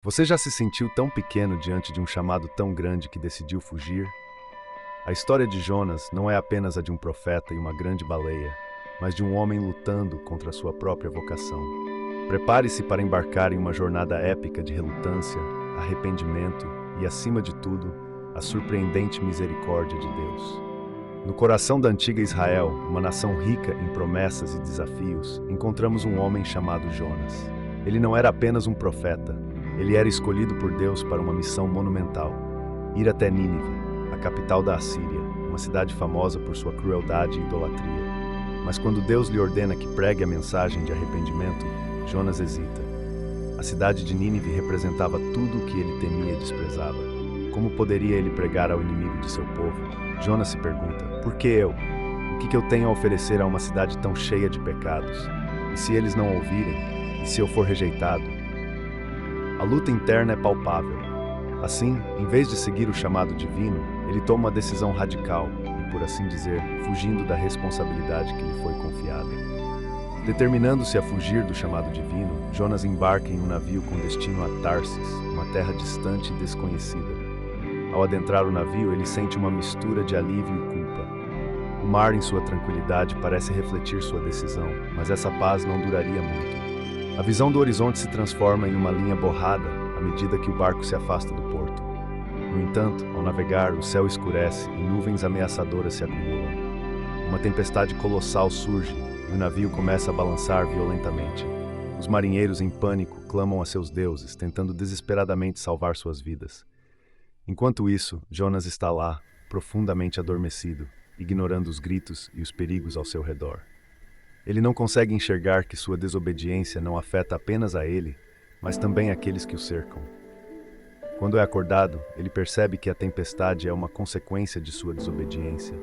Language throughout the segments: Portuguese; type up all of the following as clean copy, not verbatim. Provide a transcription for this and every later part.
Você já se sentiu tão pequeno diante de um chamado tão grande que decidiu fugir? A história de Jonas não é apenas a de um profeta e uma grande baleia, mas de um homem lutando contra a sua própria vocação. Prepare-se para embarcar em uma jornada épica de relutância, arrependimento e, acima de tudo, a surpreendente misericórdia de Deus. No coração da antiga Israel, uma nação rica em promessas e desafios, encontramos um homem chamado Jonas. Ele não era apenas um profeta. Ele era escolhido por Deus para uma missão monumental: ir até Nínive, a capital da Assíria, uma cidade famosa por sua crueldade e idolatria. Mas quando Deus lhe ordena que pregue a mensagem de arrependimento, Jonas hesita. A cidade de Nínive representava tudo o que ele temia e desprezava. Como poderia ele pregar ao inimigo de seu povo? Jonas se pergunta: por que eu? O que eu tenho a oferecer a uma cidade tão cheia de pecados? E se eles não ouvirem? E se eu for rejeitado? A luta interna é palpável. Assim, em vez de seguir o chamado divino, ele toma uma decisão radical e, por assim dizer, fugindo da responsabilidade que lhe foi confiada. Determinando-se a fugir do chamado divino, Jonas embarca em um navio com destino a Tarsis, uma terra distante e desconhecida. Ao adentrar o navio, ele sente uma mistura de alívio e culpa. O mar, em sua tranquilidade, parece refletir sua decisão, mas essa paz não duraria muito. A visão do horizonte se transforma em uma linha borrada à medida que o barco se afasta do porto. No entanto, ao navegar, o céu escurece e nuvens ameaçadoras se acumulam. Uma tempestade colossal surge e o navio começa a balançar violentamente. Os marinheiros, em pânico, clamam a seus deuses, tentando desesperadamente salvar suas vidas. Enquanto isso, Jonas está lá, profundamente adormecido, ignorando os gritos e os perigos ao seu redor. Ele não consegue enxergar que sua desobediência não afeta apenas a ele, mas também aqueles que o cercam. Quando é acordado, ele percebe que a tempestade é uma consequência de sua desobediência.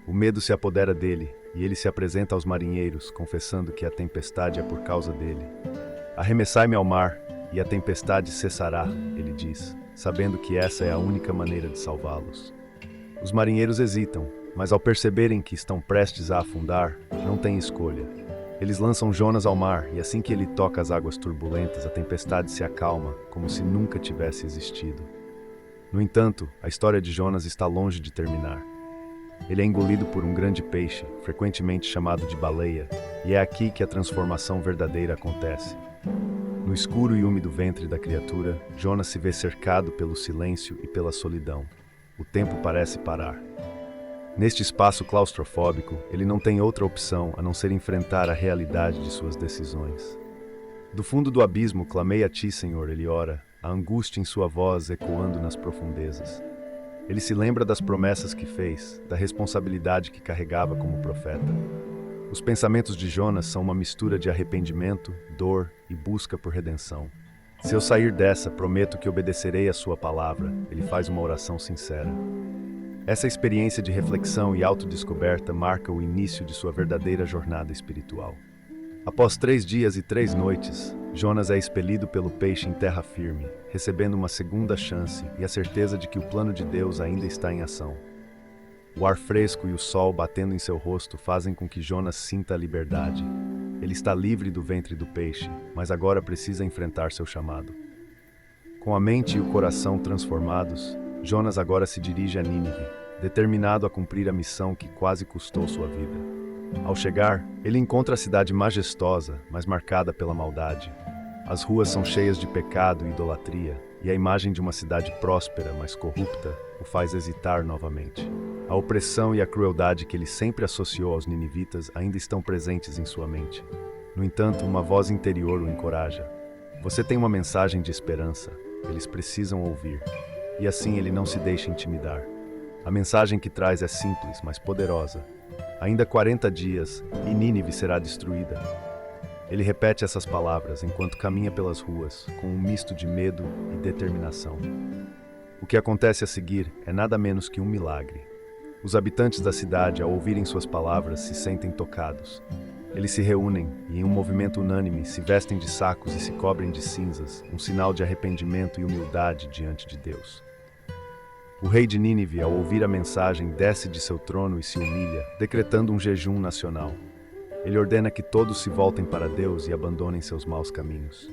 O medo se apodera dele e ele se apresenta aos marinheiros, confessando que a tempestade é por causa dele. Arremessai-me ao mar e a tempestade cessará, ele diz, sabendo que essa é a única maneira de salvá-los. Os marinheiros hesitam, mas ao perceberem que estão prestes a afundar, não têm escolha. Eles lançam Jonas ao mar e assim que ele toca as águas turbulentas, a tempestade se acalma, como se nunca tivesse existido. No entanto, a história de Jonas está longe de terminar. Ele é engolido por um grande peixe, frequentemente chamado de baleia, e é aqui que a transformação verdadeira acontece. No escuro e úmido ventre da criatura, Jonas se vê cercado pelo silêncio e pela solidão. O tempo parece parar. Neste espaço claustrofóbico, ele não tem outra opção a não ser enfrentar a realidade de suas decisões. Do fundo do abismo clamei a ti, Senhor, ele ora, a angústia em sua voz ecoando nas profundezas. Ele se lembra das promessas que fez, da responsabilidade que carregava como profeta. Os pensamentos de Jonas são uma mistura de arrependimento, dor e busca por redenção. Se eu sair dessa, prometo que obedecerei a sua palavra, ele faz uma oração sincera. Essa experiência de reflexão e autodescoberta marca o início de sua verdadeira jornada espiritual. Após 3 dias e 3 noites, Jonas é expelido pelo peixe em terra firme, recebendo uma segunda chance e a certeza de que o plano de Deus ainda está em ação. O ar fresco e o sol batendo em seu rosto fazem com que Jonas sinta a liberdade. Ele está livre do ventre do peixe, mas agora precisa enfrentar seu chamado. Com a mente e o coração transformados, Jonas agora se dirige a Nínive, determinado a cumprir a missão que quase custou sua vida. Ao chegar, ele encontra a cidade majestosa, mas marcada pela maldade. As ruas são cheias de pecado e idolatria, e a imagem de uma cidade próspera, mas corrupta, o faz hesitar novamente. A opressão e a crueldade que ele sempre associou aos ninivitas ainda estão presentes em sua mente. No entanto, uma voz interior o encoraja. Você tem uma mensagem de esperança, eles precisam ouvir. E assim ele não se deixa intimidar. A mensagem que traz é simples, mas poderosa. Ainda 40 dias e Nínive será destruída. Ele repete essas palavras enquanto caminha pelas ruas, com um misto de medo e determinação. O que acontece a seguir é nada menos que um milagre. Os habitantes da cidade, ao ouvirem suas palavras, se sentem tocados. Eles se reúnem e, em um movimento unânime, se vestem de sacos e se cobrem de cinzas, um sinal de arrependimento e humildade diante de Deus. O rei de Nínive, ao ouvir a mensagem, desce de seu trono e se humilha, decretando um jejum nacional. Ele ordena que todos se voltem para Deus e abandonem seus maus caminhos.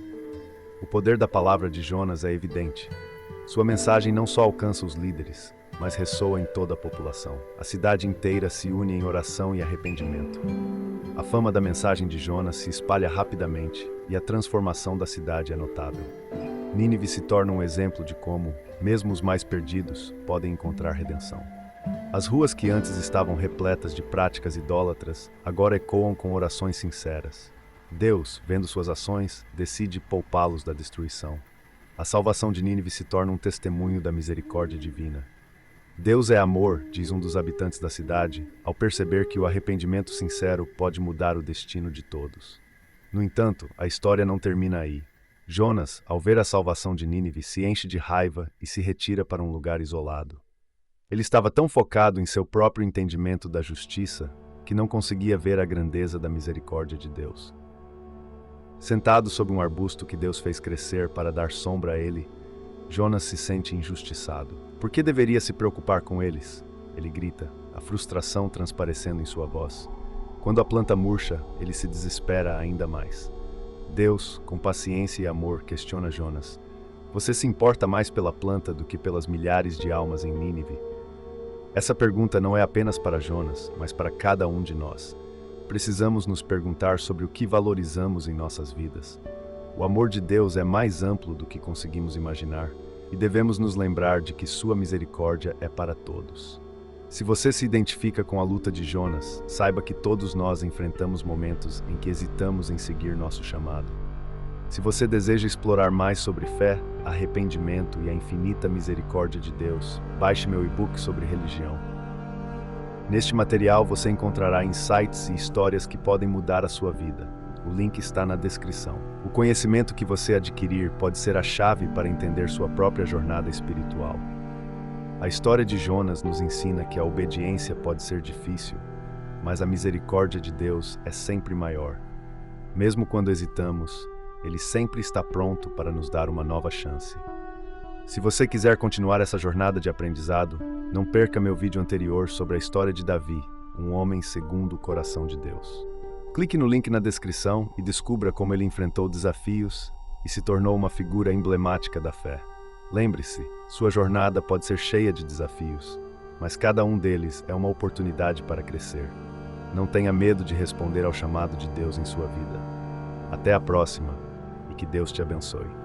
O poder da palavra de Jonas é evidente. Sua mensagem não só alcança os líderes, mas ressoa em toda a população. A cidade inteira se une em oração e arrependimento. A fama da mensagem de Jonas se espalha rapidamente e a transformação da cidade é notável. Nínive se torna um exemplo de como, mesmo os mais perdidos, podem encontrar redenção. As ruas que antes estavam repletas de práticas idólatras, agora ecoam com orações sinceras. Deus, vendo suas ações, decide poupá-los da destruição. A salvação de Nínive se torna um testemunho da misericórdia divina. Deus é amor, diz um dos habitantes da cidade, ao perceber que o arrependimento sincero pode mudar o destino de todos. No entanto, a história não termina aí. Jonas, ao ver a salvação de Nínive, se enche de raiva e se retira para um lugar isolado. Ele estava tão focado em seu próprio entendimento da justiça que não conseguia ver a grandeza da misericórdia de Deus. Sentado sob um arbusto que Deus fez crescer para dar sombra a ele, Jonas se sente injustiçado. Por que deveria se preocupar com eles? Ele grita, a frustração transparecendo em sua voz. Quando a planta murcha, ele se desespera ainda mais. Deus, com paciência e amor, questiona Jonas. Você se importa mais pela planta do que pelas milhares de almas em Nínive? Essa pergunta não é apenas para Jonas, mas para cada um de nós. Precisamos nos perguntar sobre o que valorizamos em nossas vidas. O amor de Deus é mais amplo do que conseguimos imaginar, e devemos nos lembrar de que sua misericórdia é para todos. Se você se identifica com a luta de Jonas, saiba que todos nós enfrentamos momentos em que hesitamos em seguir nosso chamado. Se você deseja explorar mais sobre fé, arrependimento e a infinita misericórdia de Deus, baixe meu e-book sobre religião. Neste material você encontrará insights e histórias que podem mudar a sua vida. O link está na descrição. O conhecimento que você adquirir pode ser a chave para entender sua própria jornada espiritual. A história de Jonas nos ensina que a obediência pode ser difícil, mas a misericórdia de Deus é sempre maior. Mesmo quando hesitamos, Ele sempre está pronto para nos dar uma nova chance. Se você quiser continuar essa jornada de aprendizado, não perca meu vídeo anterior sobre a história de Davi, um homem segundo o coração de Deus. Clique no link na descrição e descubra como ele enfrentou desafios e se tornou uma figura emblemática da fé. Lembre-se, sua jornada pode ser cheia de desafios, mas cada um deles é uma oportunidade para crescer. Não tenha medo de responder ao chamado de Deus em sua vida. Até a próxima e que Deus te abençoe.